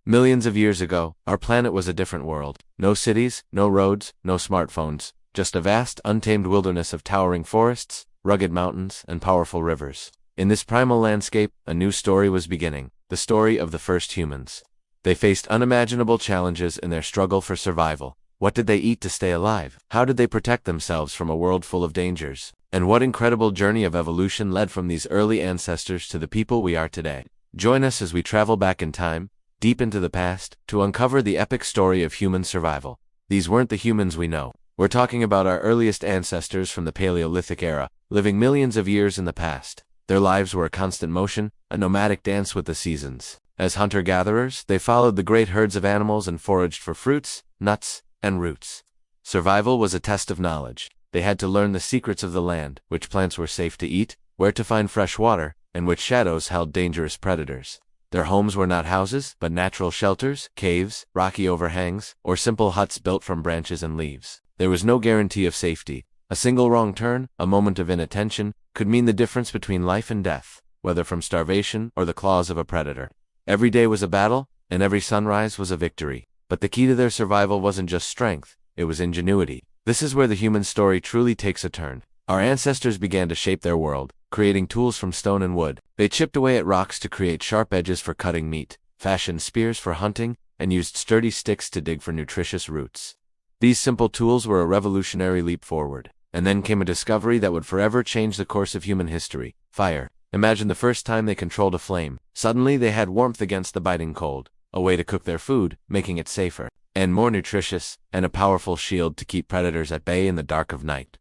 Millions of years ago, our planet was a different world. No cities, no roads, no smartphones, just a vast, untamed wilderness of towering forests, rugged mountains, and powerful rivers. In this primal landscape, a new story was beginning, the story of the first humans. They faced unimaginable challenges in their struggle for survival. What did they eat to stay alive? How did they protect themselves from a world full of dangers? And what incredible journey of evolution led from these early ancestors to the people we are today? Join us as we travel back in time, deep into the past, to uncover the epic story of human survival. These weren't the humans we know. We're talking about our earliest ancestors from the Paleolithic era, living millions of years in the past. Their lives were a constant motion, a nomadic dance with the seasons. As hunter-gatherers, they followed the great herds of animals and foraged for fruits, nuts, and roots. Survival was a test of knowledge. They had to learn the secrets of the land, which plants were safe to eat, where to find fresh water, and which shadows held dangerous predators. Their homes were not houses, but natural shelters, caves, rocky overhangs, or simple huts built from branches and leaves. There was no guarantee of safety. A single wrong turn, a moment of inattention, could mean the difference between life and death, whether from starvation or the claws of a predator. Every day was a battle, and every sunrise was a victory. But the key to their survival wasn't just strength, it was ingenuity. This is where the human story truly takes a turn. Our ancestors began to shape their world, creating tools from stone and wood. They chipped away at rocks to create sharp edges for cutting meat, fashioned spears for hunting, and used sturdy sticks to dig for nutritious roots. These simple tools were a revolutionary leap forward. And then came a discovery that would forever change the course of human history: fire. Imagine the first time they controlled a flame. Suddenly they had warmth against the biting cold, a way to cook their food, making it safer and more nutritious, and a powerful shield to keep predators at bay in the dark of night.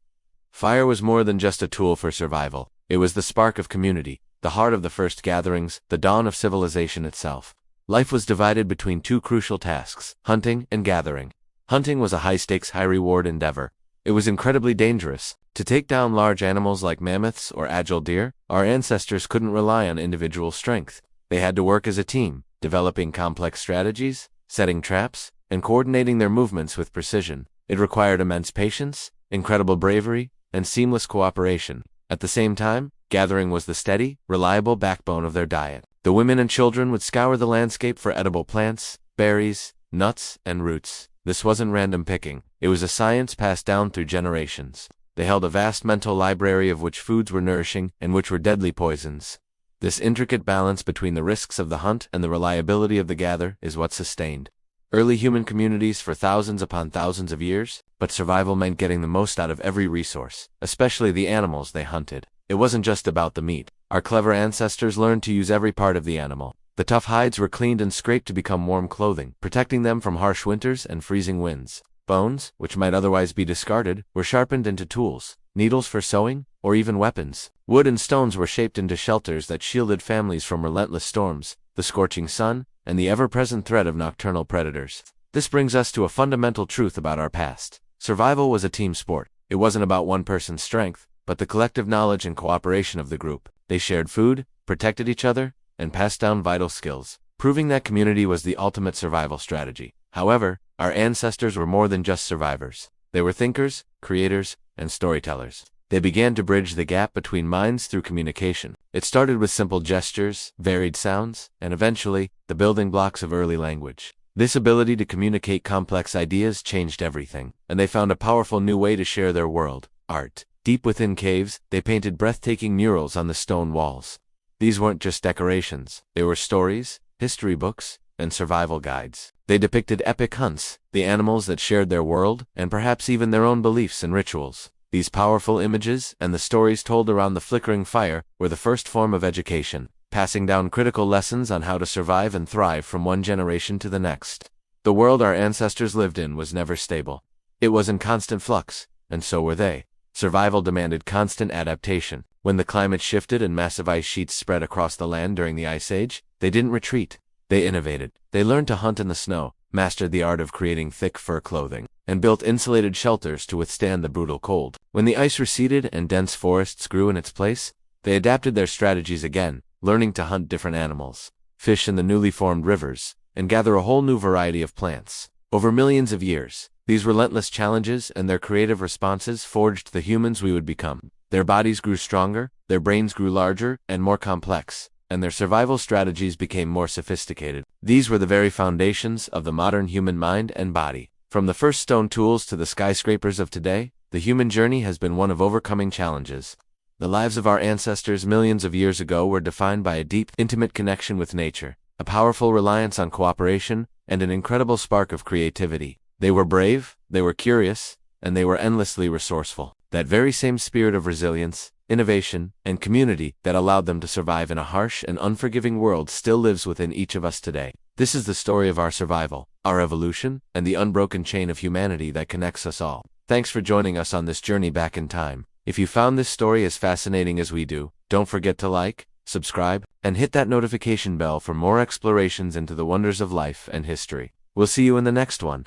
Fire was more than just a tool for survival. It was the spark of community, the heart of the first gatherings, the dawn of civilization itself. Life was divided between two crucial tasks: hunting and gathering. Hunting was a high-stakes, high-reward endeavor. It was incredibly dangerous. To take down large animals like mammoths or agile deer, our ancestors couldn't rely on individual strength. They had to work as a team, developing complex strategies, setting traps, and coordinating their movements with precision. It required immense patience, incredible bravery, and seamless cooperation. At the same time, gathering was the steady, reliable backbone of their diet. The women and children would scour the landscape for edible plants, berries, nuts, and roots. This wasn't random picking. It was a science passed down through generations. They held a vast mental library of which foods were nourishing and which were deadly poisons. This intricate balance between the risks of the hunt and the reliability of the gather is what sustained early human communities for thousands upon thousands of years. But survival meant getting the most out of every resource, especially the animals they hunted. It wasn't just about the meat. Our clever ancestors learned to use every part of the animal. The tough hides were cleaned and scraped to become warm clothing, protecting them from harsh winters and freezing winds. Bones, which might otherwise be discarded, were sharpened into tools, needles for sewing, or even weapons. Wood and stones were shaped into shelters that shielded families from relentless storms, the scorching sun, and the ever-present threat of nocturnal predators. This brings us to a fundamental truth about our past. Survival was a team sport. It wasn't about one person's strength, but the collective knowledge and cooperation of the group. They shared food, protected each other, and passed down vital skills, proving that community was the ultimate survival strategy. However, our ancestors were more than just survivors. They were thinkers, creators, and storytellers. They began to bridge the gap between minds through communication. It started with simple gestures, varied sounds, and eventually, the building blocks of early language. This ability to communicate complex ideas changed everything, and they found a powerful new way to share their world: art. Deep within caves, they painted breathtaking murals on the stone walls. These weren't just decorations. They were stories, history books, and survival guides. They depicted epic hunts, the animals that shared their world, and perhaps even their own beliefs and rituals. These powerful images, and the stories told around the flickering fire, were the first form of education, passing down critical lessons on how to survive and thrive from one generation to the next. The world our ancestors lived in was never stable. It was in constant flux, and so were they. Survival demanded constant adaptation. When the climate shifted and massive ice sheets spread across the land during the Ice Age, they didn't retreat. They innovated. They learned to hunt in the snow, mastered the art of creating thick fur clothing, and built insulated shelters to withstand the brutal cold. When the ice receded and dense forests grew in its place, they adapted their strategies again, learning to hunt different animals, fish in the newly formed rivers, and gather a whole new variety of plants. Over millions of years, these relentless challenges and their creative responses forged the humans we would become. Their bodies grew stronger, their brains grew larger and more complex, and their survival strategies became more sophisticated. These were the very foundations of the modern human mind and body. From the first stone tools to the skyscrapers of today, the human journey has been one of overcoming challenges. The lives of our ancestors millions of years ago were defined by a deep, intimate connection with nature, a powerful reliance on cooperation, and an incredible spark of creativity. They were brave, they were curious, and they were endlessly resourceful. That very same spirit of resilience, innovation, and community that allowed them to survive in a harsh and unforgiving world still lives within each of us today. This is the story of our survival, our evolution, and the unbroken chain of humanity that connects us all. Thanks for joining us on this journey back in time. If you found this story as fascinating as we do, don't forget to like, subscribe, and hit that notification bell for more explorations into the wonders of life and history. We'll see you in the next one.